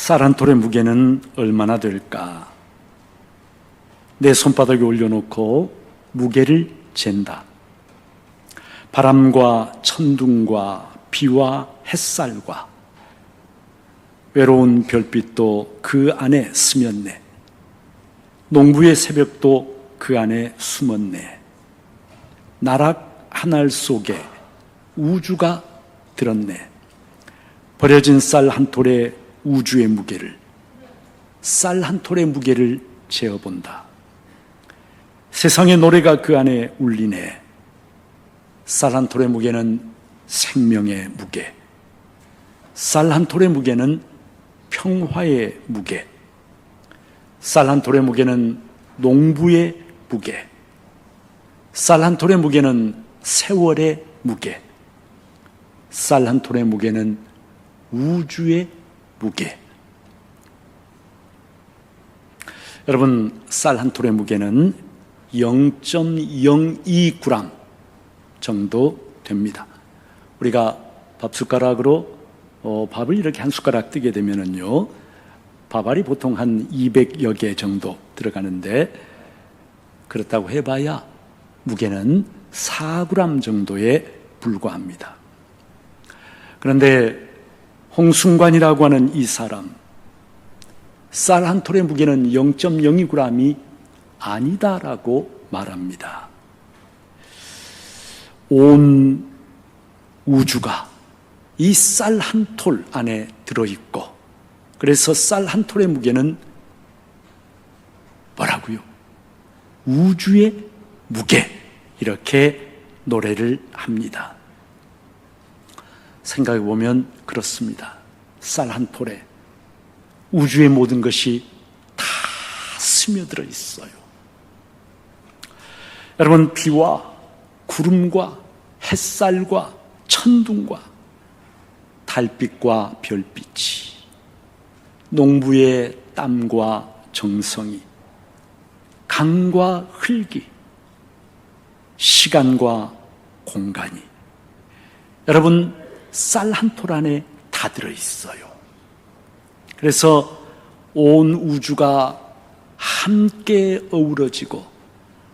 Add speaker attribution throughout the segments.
Speaker 1: 쌀 한 톨의 무게는 얼마나 될까? 내 손바닥에 올려놓고 무게를 잰다. 바람과 천둥과 비와 햇살과 외로운 별빛도 그 안에 스며네. 농부의 새벽도 그 안에 숨었네. 나락 하늘 속에 우주가 들었네. 버려진 쌀 한 톨의 우주의 무게를, 쌀 한 톨의 무게를 재어본다. 세상의 노래가 그 안에 울리네. 쌀 한 톨의 무게는 생명의 무게, 쌀 한 톨의 무게는 평화의 무게, 쌀 한 톨의 무게는 농부의 무게, 쌀 한 톨의 무게는 세월의 무게, 쌀 한 톨의 무게는 우주의 무게. 여러분, 쌀 한 톨의 무게는 0.02g 정도 됩니다. 우리가 밥숟가락으로 밥을 이렇게 한 숟가락 뜨게 되면은요, 밥알이 보통 한 200여 개 정도 들어가는데, 그렇다고 해봐야 무게는 4g 정도에 불과합니다. 그런데 홍순관이라고 하는 이 사람, 쌀 한 톨의 무게는 0.02g이 아니다라고 말합니다. 온 우주가 이 쌀 한 톨 안에 들어있고, 그래서 쌀 한 톨의 무게는 뭐라고요? 우주의 무게, 이렇게 노래를 합니다. 생각해 보면 그렇습니다. 쌀 한 톨에 우주의 모든 것이 다 스며들어 있어요. 여러분, 비와 구름과 햇살과 천둥과 달빛과 별빛이, 농부의 땀과 정성이, 강과 흙이, 시간과 공간이, 여러분, 쌀 한 톨 안에 다 들어있어요. 그래서 온 우주가 함께 어우러지고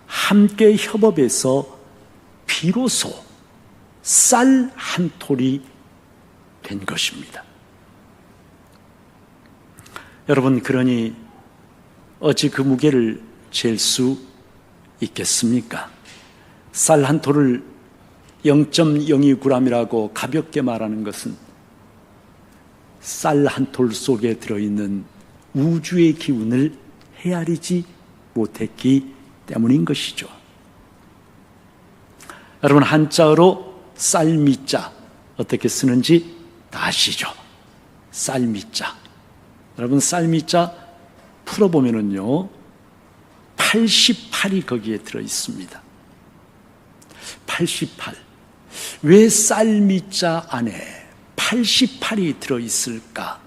Speaker 1: 함께 협업해서 비로소 쌀 한 톨이 된 것입니다. 여러분, 그러니 어찌 그 무게를 잴 수 있겠습니까? 쌀 한 톨을 0.02g이라고 가볍게 말하는 것은 쌀 한 톨 속에 들어있는 우주의 기운을 헤아리지 못했기 때문인 것이죠. 여러분, 한자어로 쌀미자 어떻게 쓰는지 다 아시죠? 쌀미자. 여러분, 쌀미자 풀어보면은요, 88이 거기에 들어있습니다. 88. 왜 쌀미자 안에 88이 들어있을까?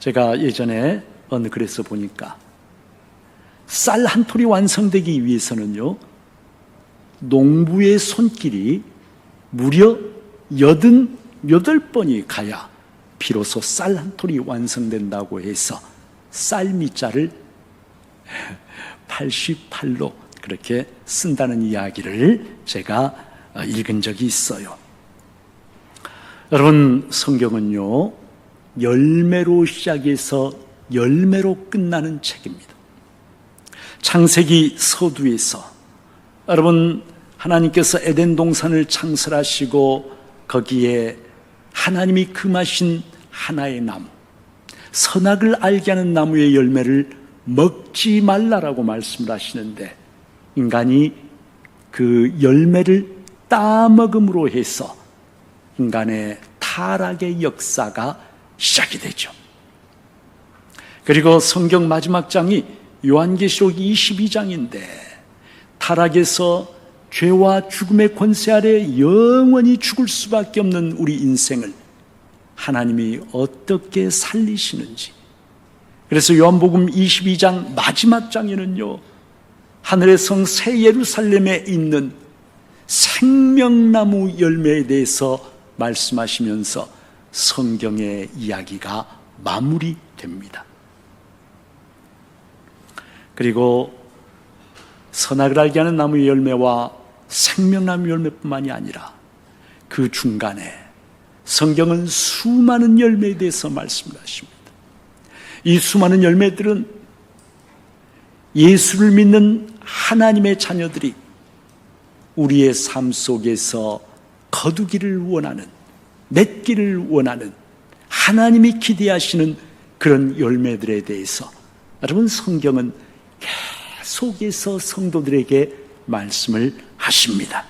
Speaker 1: 제가 예전에 어느 글에서 보니까 쌀 한 톨이 완성되기 위해서는요, 농부의 손길이 무려 88번이 가야 비로소 쌀 한 톨이 완성된다고 해서 쌀미자를 88로 그렇게 쓴다는 이야기를 제가 읽은 적이 있어요. 여러분, 성경은요, 열매로 시작해서 열매로 끝나는 책입니다. 창세기 서두에서 여러분, 하나님께서 에덴 동산을 창설하시고 거기에 하나님이 금하신 하나의 나무, 선악을 알게 하는 나무의 열매를 먹지 말라라고 말씀을 하시는데, 인간이 그 열매를 따먹음으로 해서 인간의 타락의 역사가 시작이 되죠. 그리고 성경 마지막 장이 요한계시록 22장인데 타락에서 죄와 죽음의 권세 아래 영원히 죽을 수밖에 없는 우리 인생을 하나님이 어떻게 살리시는지, 그래서 요한복음 22장 마지막 장에는요, 하늘의 성 새 예루살렘에 있는 생명나무 열매에 대해서 말씀하시면서 성경의 이야기가 마무리됩니다. 그리고 선악을 알게 하는 나무의 열매와 생명나무 열매뿐만이 아니라 그 중간에 성경은 수많은 열매에 대해서 말씀을 하십니다. 이 수많은 열매들은 예수를 믿는 하나님의 자녀들이 우리의 삶 속에서 거두기를 원하는, 맺기를 원하는, 하나님이 기대하시는 그런 열매들에 대해서 여러분, 성경은 계속해서 성도들에게 말씀을 하십니다.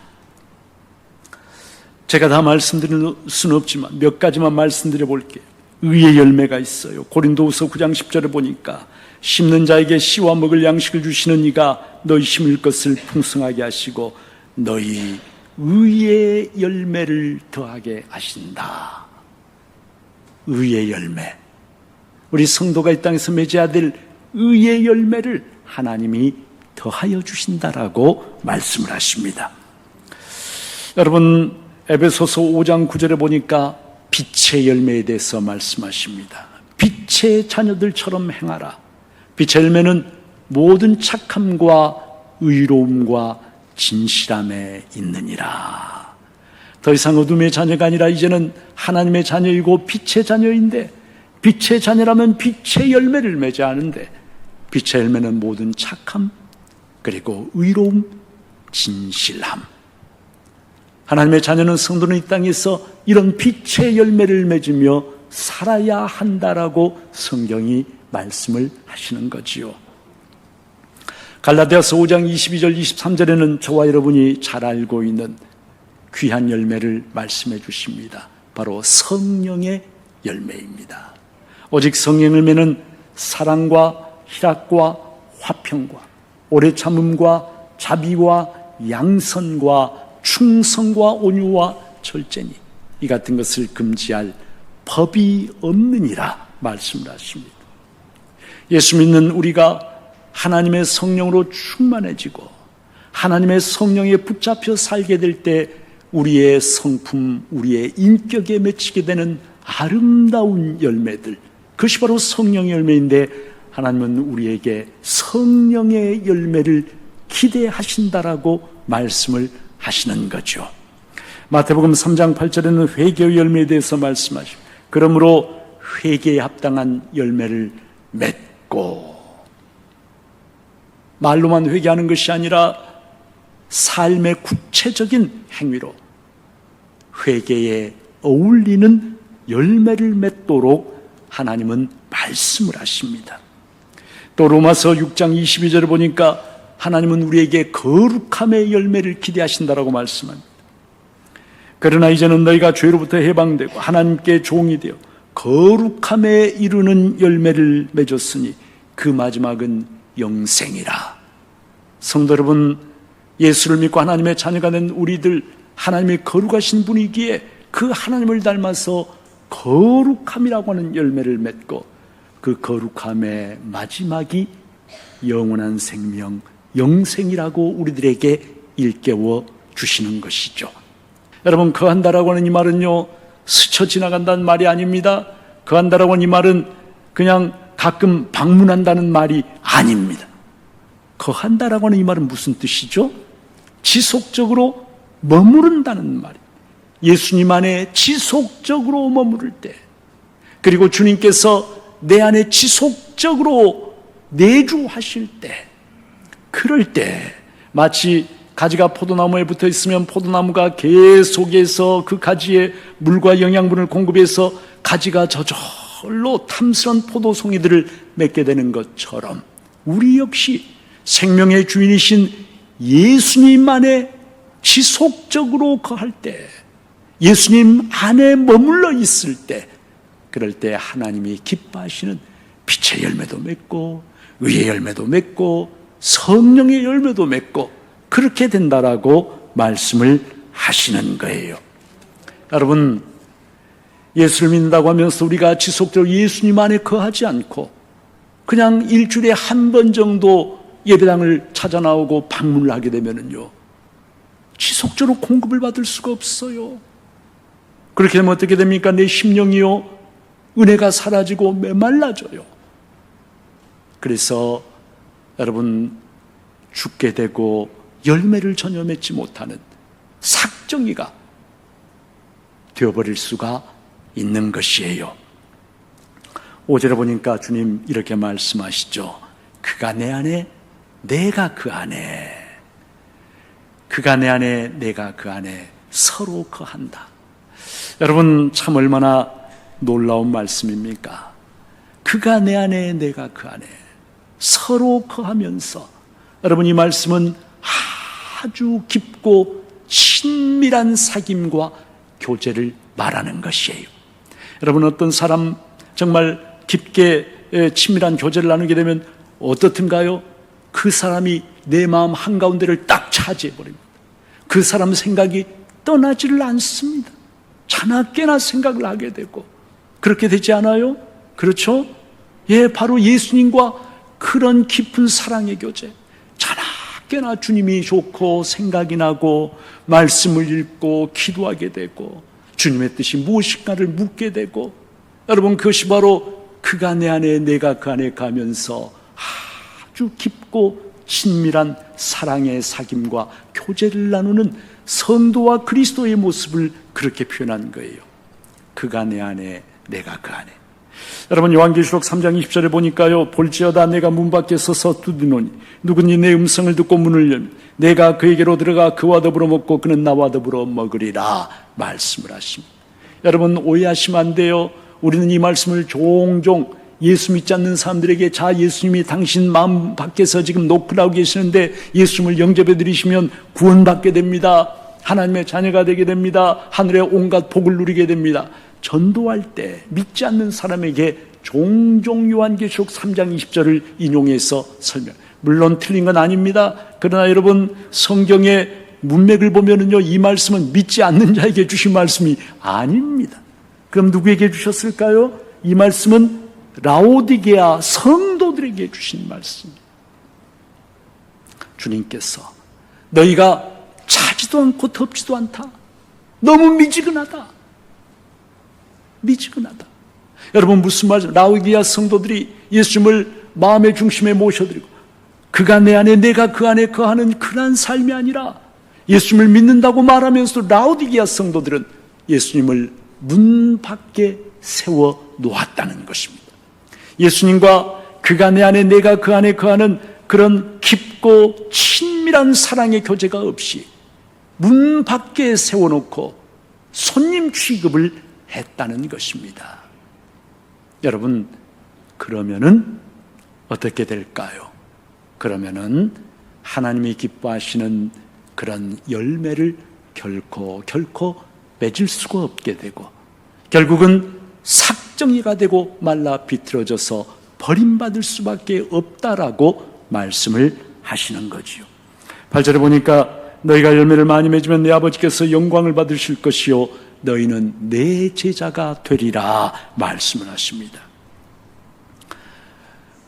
Speaker 1: 제가 다 말씀드릴 수는 없지만 몇 가지만 말씀드려 볼게요. 의의 열매가 있어요. 고린도후서 9장 10절에 보니까 심는 자에게 씨와 먹을 양식을 주시는 이가 너희 심을 것을 풍성하게 하시고 너희 의의 열매를 더하게 하신다. 의의 열매, 우리 성도가 이 땅에서 맺어야 될 의의 열매를 하나님이 더하여 주신다라고 말씀을 하십니다. 여러분, 에베소서 5장 9절에 보니까 빛의 열매에 대해서 말씀하십니다. 빛의 자녀들처럼 행하라. 빛의 열매는 모든 착함과 의로움과 진실함에 있느니라. 더 이상 어둠의 자녀가 아니라 이제는 하나님의 자녀이고 빛의 자녀인데, 빛의 자녀라면 빛의 열매를 맺어야 하는데, 빛의 열매는 모든 착함, 그리고 의로움, 진실함. 하나님의 자녀는, 성도는 이 땅에서 이런 빛의 열매를 맺으며 살아야 한다라고 성경이 말씀을 하시는 거지요. 갈라디아서 5장 22절 23절에는 저와 여러분이 잘 알고 있는 귀한 열매를 말씀해 주십니다. 바로 성령의 열매입니다. 오직 성령의 열매는 사랑과 희락과 화평과 오래 참음과 자비와 양선과 충성과 온유와 절제니 이 같은 것을 금지할 법이 없느니라 말씀을 하십니다. 예수 믿는 우리가 하나님의 성령으로 충만해지고 하나님의 성령에 붙잡혀 살게 될 때 우리의 성품, 우리의 인격에 맺히게 되는 아름다운 열매들, 그것이 바로 성령의 열매인데, 하나님은 우리에게 성령의 열매를 기대하신다라고 말씀을 하시는 거죠. 마태복음 3장 8절에는 회개의 열매에 대해서 말씀하십니다. 그러므로 회개에 합당한 열매를 맺고, 말로만 회개하는 것이 아니라 삶의 구체적인 행위로 회개에 어울리는 열매를 맺도록 하나님은 말씀을 하십니다. 또 로마서 6장 22절을 보니까 하나님은 우리에게 거룩함의 열매를 기대하신다라고 말씀합니다. 그러나 이제는 너희가 죄로부터 해방되고 하나님께 종이 되어 거룩함에 이르는 열매를 맺었으니 그 마지막은 영생이라. 성도 여러분, 예수를 믿고 하나님의 자녀가 된 우리들, 하나님의 거룩하신 분이기에 그 하나님을 닮아서 거룩함이라고 하는 열매를 맺고, 그 거룩함의 마지막이 영원한 생명, 영생이라고 우리들에게 일깨워 주시는 것이죠. 여러분, 거한다라고 하는 이 말은요, 스쳐 지나간다는 말이 아닙니다. 거한다라고 하는 이 말은 그냥 가끔 방문한다는 말이 아닙니다. 거한다라고 하는 이 말은 무슨 뜻이죠? 지속적으로 머무른다는 말이에요. 예수님 안에 지속적으로 머무를 때, 그리고 주님께서 내 안에 지속적으로 내주하실 때, 그럴 때 마치 가지가 포도나무에 붙어 있으면 포도나무가 계속해서 그 가지에 물과 영양분을 공급해서 가지가 저절로 탐스런 포도송이들을 맺게 되는 것처럼, 우리 역시 생명의 주인이신 예수님 안에 지속적으로 거할 때, 예수님 안에 머물러 있을 때, 그럴 때 하나님이 기뻐하시는 빛의 열매도 맺고 의의 열매도 맺고 성령의 열매도 맺고 그렇게 된다라고 말씀을 하시는 거예요. 여러분, 예수를 믿는다고 하면서 우리가 지속적으로 예수님 안에 거하지 않고 그냥 일주일에 한 번 정도 예배당을 찾아 나오고 방문을 하게 되면요, 지속적으로 공급을 받을 수가 없어요. 그렇게 되면 어떻게 됩니까? 내 심령이요, 은혜가 사라지고 메말라져요. 그래서 여러분, 죽게 되고 열매를 전혀 맺지 못하는 삭정이가 되어버릴 수가 있는 것이에요. 5절에 보니까 주님 이렇게 말씀하시죠. 그가 내 안에, 내가 그 안에. 그가 내 안에, 내가 그 안에 서로 거한다. 여러분, 참 얼마나 놀라운 말씀입니까? 그가 내 안에, 내가 그 안에 서로 거하면서, 여러분, 이 말씀은 아주 깊고 친밀한 사귐과 교제를 말하는 것이에요. 여러분, 어떤 사람 정말 깊게 친밀한 교제를 나누게 되면 어떻든가요? 그 사람이 내 마음 한가운데를 딱 차지해버립니다. 그 사람 생각이 떠나지를 않습니다. 자나깨나 생각을 하게 되고, 그렇게 되지 않아요? 그렇죠? 예, 바로 예수님과 그런 깊은 사랑의 교제, 자나깨나 주님이 좋고 생각이 나고 말씀을 읽고 기도하게 되고 주님의 뜻이 무엇인가를 묻게 되고, 여러분, 그것이 바로 그가 내 안에, 내가 그 안에 가면서 아주 깊고 친밀한 사랑의 사귐과 교제를 나누는 성도와 그리스도의 모습을 그렇게 표현한 거예요. 그가 내 안에, 내가 그 안에. 여러분, 요한계시록 3장 20절에 보니까요, 볼지어다 내가 문 밖에 서서 두드리노니 누구니 내 음성을 듣고 문을 열면 내가 그에게로 들어가 그와 더불어 먹고 그는 나와 더불어 먹으리라 말씀을 하십니다. 여러분, 오해하시면 안 돼요. 우리는 이 말씀을 종종 예수 믿지 않는 사람들에게, 자, 예수님이 당신 마음 밖에서 지금 노크하고 계시는데 예수님을 영접해 드리시면 구원받게 됩니다. 하나님의 자녀가 되게 됩니다. 하늘의 온갖 복을 누리게 됩니다. 전도할 때 믿지 않는 사람에게 종종 요한계시록 3장 20절을 인용해서 설명. 물론 틀린 건 아닙니다. 그러나 여러분, 성경의 문맥을 보면은요, 이 말씀은 믿지 않는 자에게 주신 말씀이 아닙니다. 그럼 누구에게 주셨을까요? 이 말씀은 라오디게아 성도들에게 주신 말씀입니다. 주님께서 너희가 차지도 않고 덥지도 않다. 너무 미지근하다. 미지근하다. 여러분, 무슨 말씀? 라오디게아 성도들이 예수님을 마음의 중심에 모셔드리고 그가 내 안에, 내가 그 안에 거하는 그러한 삶이 아니라 예수님을 믿는다고 말하면서도 라오디게아 성도들은 예수님을 문 밖에 세워 놓았다는 것입니다. 예수님과 그가 내 안에, 내가 그 안에 거하는 그런 깊고 친밀한 사랑의 교제가 없이 문 밖에 세워놓고 손님 취급을 했다는 것입니다. 여러분, 그러면은 어떻게 될까요? 그러면은 하나님이 기뻐하시는 그런 열매를 결코 맺을 수가 없게 되고 결국은 삭정이가 되고 말라 비틀어져서 버림받을 수밖에 없다라고 말씀을 하시는 거지요. 8절에 보니까 너희가 열매를 많이 맺으면 내 아버지께서 영광을 받으실 것이요 너희는 내 제자가 되리라 말씀을 하십니다.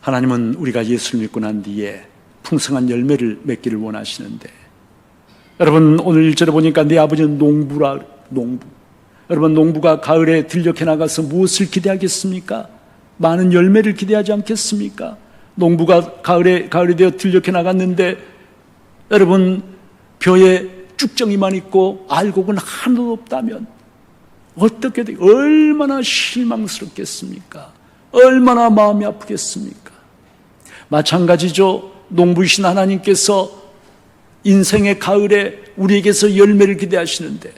Speaker 1: 하나님은 우리가 예수를 믿고 난 뒤에 풍성한 열매를 맺기를 원하시는데, 여러분, 오늘 1절에 보니까 내 아버지는 농부라. 농부. 여러분, 농부가 가을에 들녘에 나가서 무엇을 기대하겠습니까? 많은 열매를 기대하지 않겠습니까? 농부가 가을에 되어 들녘에 나갔는데 여러분, 벼에 쭉정이만 있고 알곡은 하나도 없다면 어떻게 돼? 얼마나 실망스럽겠습니까? 얼마나 마음이 아프겠습니까? 마찬가지죠. 농부이신 하나님께서 인생의 가을에 우리에게서 열매를 기대하시는데,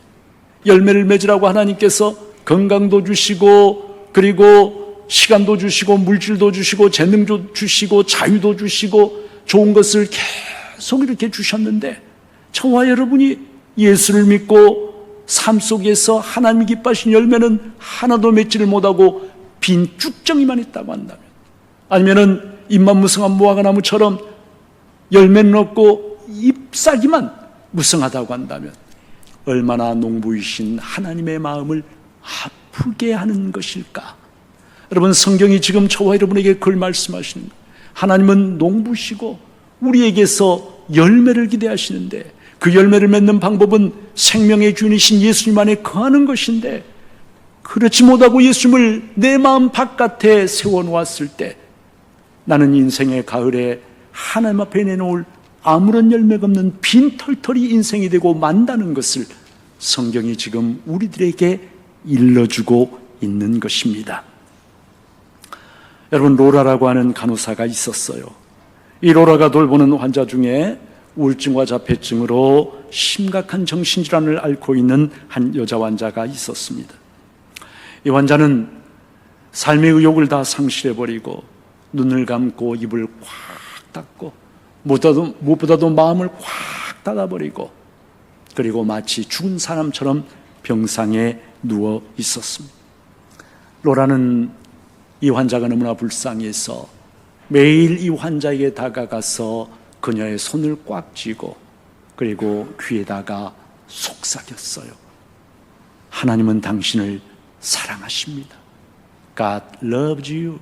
Speaker 1: 열매를 맺으라고 하나님께서 건강도 주시고 그리고 시간도 주시고 물질도 주시고 재능도 주시고 자유도 주시고 좋은 것을 계속 이렇게 주셨는데, 저와 여러분이 예수를 믿고 삶 속에서 하나님이 기뻐하신 열매는 하나도 맺지를 못하고 빈 쭉정이만 있다고 한다면, 아니면은 잎만 무성한 무화과나무처럼 열매는 없고 잎사귀만 무성하다고 한다면 얼마나 농부이신 하나님의 마음을 아프게 하는 것일까? 여러분, 성경이 지금 저와 여러분에게 그걸 말씀하시는 거예요. 하나님은 농부시고 우리에게서 열매를 기대하시는데, 그 열매를 맺는 방법은 생명의 주인이신 예수님 안에 거하는 것인데, 그렇지 못하고 예수님을 내 마음 바깥에 세워놓았을 때 나는 인생의 가을에 하나님 앞에 내놓을 아무런 열매가 없는 빈 털털이 인생이 되고 만다는 것을 성경이 지금 우리들에게 일러주고 있는 것입니다. 여러분, 로라라고 하는 간호사가 있었어요. 이 로라가 돌보는 환자 중에 우울증과 자폐증으로 심각한 정신질환을 앓고 있는 한 여자 환자가 있었습니다. 이 환자는 삶의 의욕을 다 상실해버리고 눈을 감고 입을 꽉 닫고 무엇보다도 마음을 꽉 닫아버리고 그리고 마치 죽은 사람처럼 병상에 누워 있었습니다. 로라는 이 환자가 너무나 불쌍해서 매일 이 환자에게 다가가서 그녀의 손을 꽉 쥐고 그리고 귀에다가 속삭였어요. 하나님은 당신을 사랑하십니다. God loves you.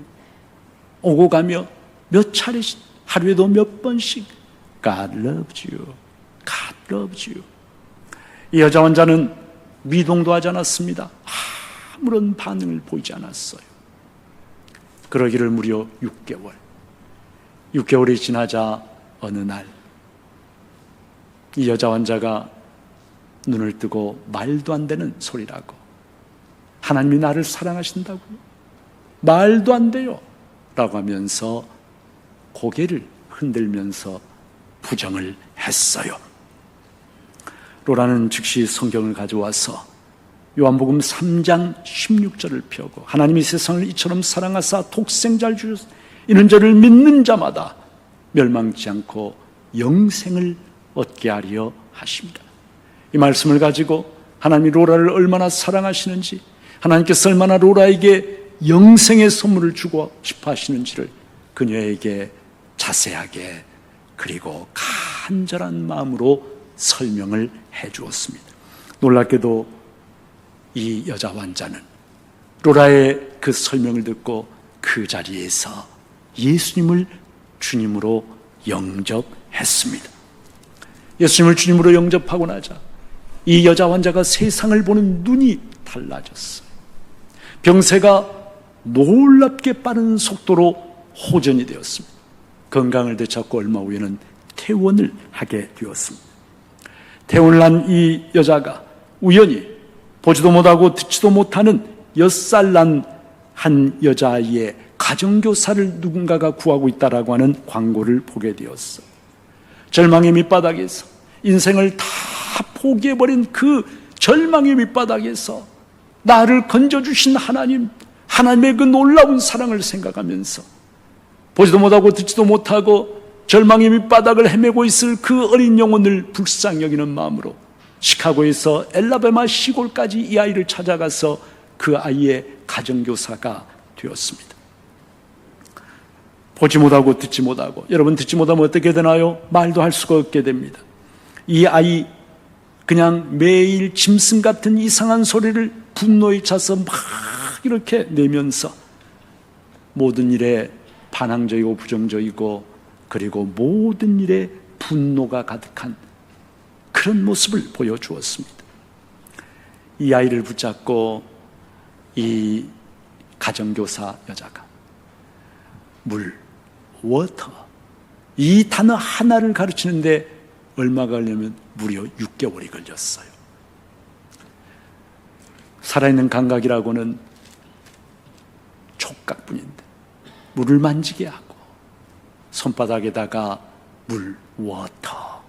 Speaker 1: 오고 가며 몇 차례씩, 하루에도 몇 번씩 God loves you. God loves you. 이 여자 환자는 미동도 하지 않았습니다. 아무런 반응을 보이지 않았어요. 그러기를 무려 6개월. 6개월이 지나자 어느 날 이 여자 환자가 눈을 뜨고 말도 안 되는 소리라고, 하나님이 나를 사랑하신다고요? 말도 안 돼요 라고 하면서 고개를 흔들면서 부정을 했어요. 로라는 즉시 성경을 가져와서 요한복음 3장 16절을 펴고 하나님이 세상을 이처럼 사랑하사 독생자를 주셨으니 이는 저를 믿는 자마다 멸망치 않고 영생을 얻게 하려 하십니다. 이 말씀을 가지고 하나님이 로라를 얼마나 사랑하시는지, 하나님께서 얼마나 로라에게 영생의 선물을 주고 싶어 하시는지를 그녀에게 자세하게 그리고 간절한 마음으로 설명을 해 주었습니다. 놀랍게도 이 여자 환자는 로라의 그 설명을 듣고 그 자리에서 예수님을 주님으로 영접했습니다. 예수님을 주님으로 영접하고 나자 이 여자 환자가 세상을 보는 눈이 달라졌어요. 병세가 놀랍게 빠른 속도로 호전이 되었습니다. 건강을 되찾고 얼마 후에는 퇴원을 하게 되었습니다. 퇴원을 한 이 여자가 우연히 보지도 못하고 듣지도 못하는 6살 난 한 여자아이의 가정교사를 누군가가 구하고 있다라고 하는 광고를 보게 되었어. 절망의 밑바닥에서, 인생을 다 포기해버린 그 절망의 밑바닥에서 나를 건져주신 하나님, 하나님의 그 놀라운 사랑을 생각하면서 보지도 못하고 듣지도 못하고 절망의 밑바닥을 헤매고 있을 그 어린 영혼을 불쌍히 여기는 마음으로 시카고에서 엘라베마 시골까지 이 아이를 찾아가서 그 아이의 가정교사가 되었습니다. 보지 못하고 듣지 못하고, 여러분 듣지 못하면 어떻게 되나요? 말도 할 수가 없게 됩니다. 이 아이 그냥 매일 짐승 같은 이상한 소리를 분노에 차서 막 이렇게 내면서 모든 일에 반항적이고 부정적이고 그리고 모든 일에 분노가 가득한 그런 모습을 보여주었습니다. 이 아이를 붙잡고 이 가정교사 여자가 물, 워터, 이 단어 하나를 가르치는데 얼마가 걸리면 무려 6개월이 걸렸어요. 살아있는 감각이라고는 촉각뿐인데 물을 만지게 하고 손바닥에다가 물, 워터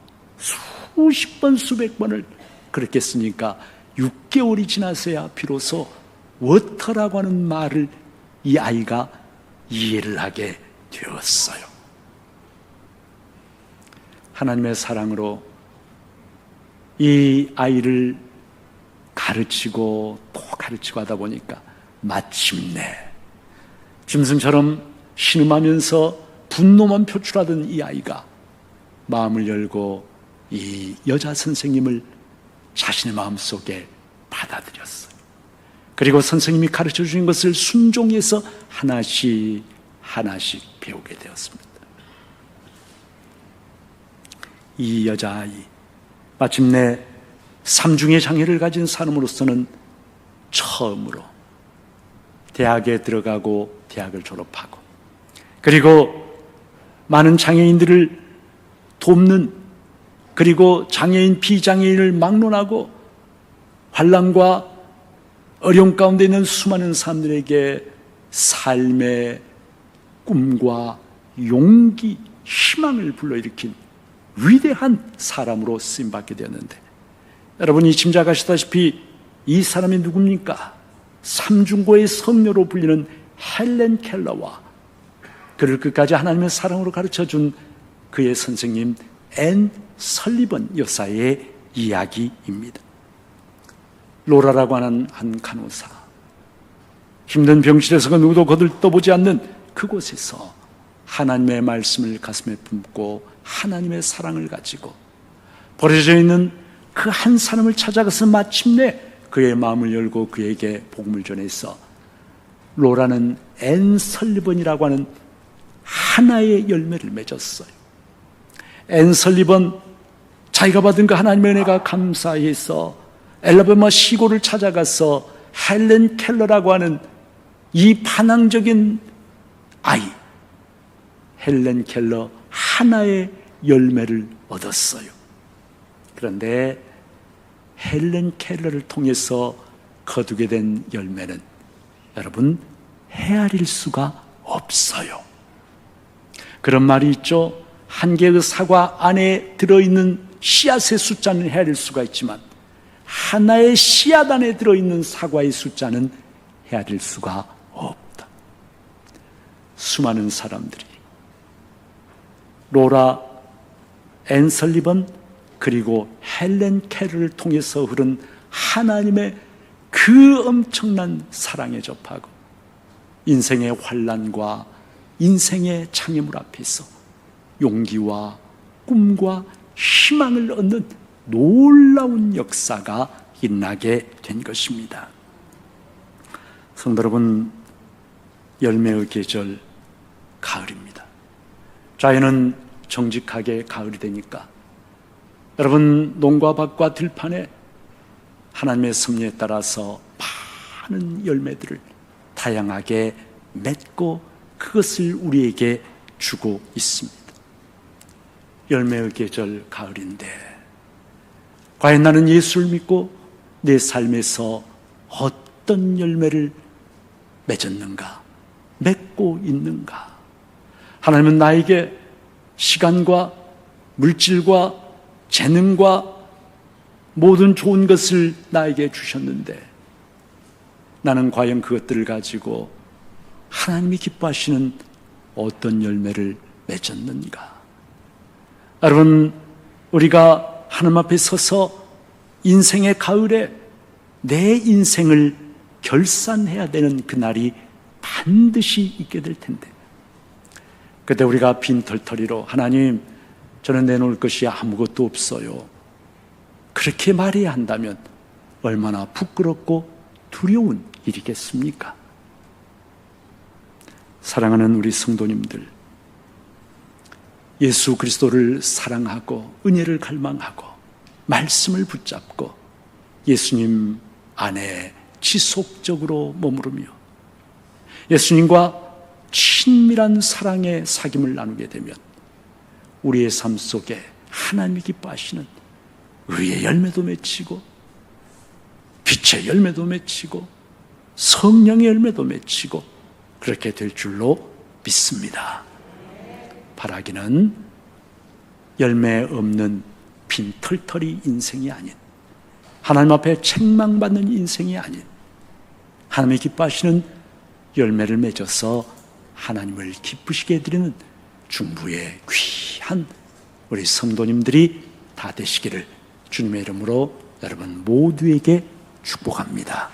Speaker 1: 수십 번 수백 번을 그렇게 쓰니까 6개월이 지나서야 비로소 워터라고 하는 말을 이 아이가 이해를 하게 되었어요. 하나님의 사랑으로 이 아이를 가르치고 또 가르치고 하다 보니까 마침내 짐승처럼 신음하면서 분노만 표출하던 이 아이가 마음을 열고 이 여자 선생님을 자신의 마음속에 받아들였어요. 그리고 선생님이 가르쳐 주신 것을 순종해서 하나씩 하나씩 배우게 되었습니다. 이 여자아이 마침내 삼중의 장애를 가진 사람으로서는 처음으로 대학에 들어가고 대학을 졸업하고, 그리고 많은 장애인들을 돕는, 그리고 장애인 비장애인을 막론하고 환난과 어려움 가운데 있는 수많은 사람들에게 삶의 꿈과 용기, 희망을 불러일으킨 위대한 사람으로 쓰임받게 되었는데, 여러분이 짐작하시다시피 이 사람이 누굽니까? 삼중고의 성녀로 불리는 헬렌 켈러와 그를 끝까지 하나님의 사랑으로 가르쳐준 그의 선생님 앤 설리번 여사의 이야기입니다. 로라라고 하는 한 간호사, 힘든 병실에서 그 누구도 거들떠보지 않는 그곳에서 하나님의 말씀을 가슴에 품고 하나님의 사랑을 가지고 버려져 있는 그 한 사람을 찾아가서 마침내 그의 마음을 열고 그에게 복음을 전해서 로라는 앤 설리번이라고 하는 하나의 열매를 맺었어요. 앤 설리번, 자기가 받은 그 하나님의 은혜가 감사해서 엘라베마 시골을 찾아가서 헬렌 켈러라고 하는 이 반항적인 아이, 헬렌 켈러 하나의 열매를 얻었어요. 그런데 헬렌 켈러를 통해서 거두게 된 열매는 여러분, 헤아릴 수가 없어요. 그런 말이 있죠. 한 개의 사과 안에 들어있는 씨앗의 숫자는 헤아릴 수가 있지만 하나의 씨앗 안에 들어있는 사과의 숫자는 헤아릴 수가 없다. 수많은 사람들이 로라, 앤 설리번, 그리고 헬렌 켈러를 통해서 흐른 하나님의 그 엄청난 사랑에 접하고 인생의 환난과 인생의 장애물 앞에서 용기와 꿈과 희망을 얻는 놀라운 역사가 일어나게 된 것입니다. 성도 여러분, 열매의 계절 가을입니다. 자연은 정직하게 가을이 되니까 여러분, 농과 밭과 들판에 하나님의 섭리에 따라서 많은 열매들을 다양하게 맺고 그것을 우리에게 주고 있습니다. 열매의 계절 가을인데 과연 나는 예수를 믿고 내 삶에서 어떤 열매를 맺었는가, 맺고 있는가? 하나님은 나에게 시간과 물질과 재능과 모든 좋은 것을 나에게 주셨는데 나는 과연 그것들을 가지고 하나님이 기뻐하시는 어떤 열매를 맺었는가? 여러분, 우리가 하나님 앞에 서서 인생의 가을에 내 인생을 결산해야 되는 그날이 반드시 있게 될 텐데, 그때 우리가 빈털터리로 하나님, 저는 내놓을 것이 아무것도 없어요, 그렇게 말해야 한다면 얼마나 부끄럽고 두려운 일이겠습니까? 사랑하는 우리 성도님들, 예수 그리스도를 사랑하고 은혜를 갈망하고 말씀을 붙잡고 예수님 안에 지속적으로 머무르며 예수님과 친밀한 사랑의 사귐을 나누게 되면 우리의 삶 속에 하나님이 기뻐하시는 의의 열매도 맺히고 빛의 열매도 맺히고 성령의 열매도 맺히고 그렇게 될 줄로 믿습니다. 바라기는 열매 없는 빈털터리 인생이 아닌, 하나님 앞에 책망받는 인생이 아닌, 하나님이 기뻐하시는 열매를 맺어서 하나님을 기쁘시게 해드리는 중부의 귀한 우리 성도님들이 다 되시기를 주님의 이름으로 여러분 모두에게 축복합니다.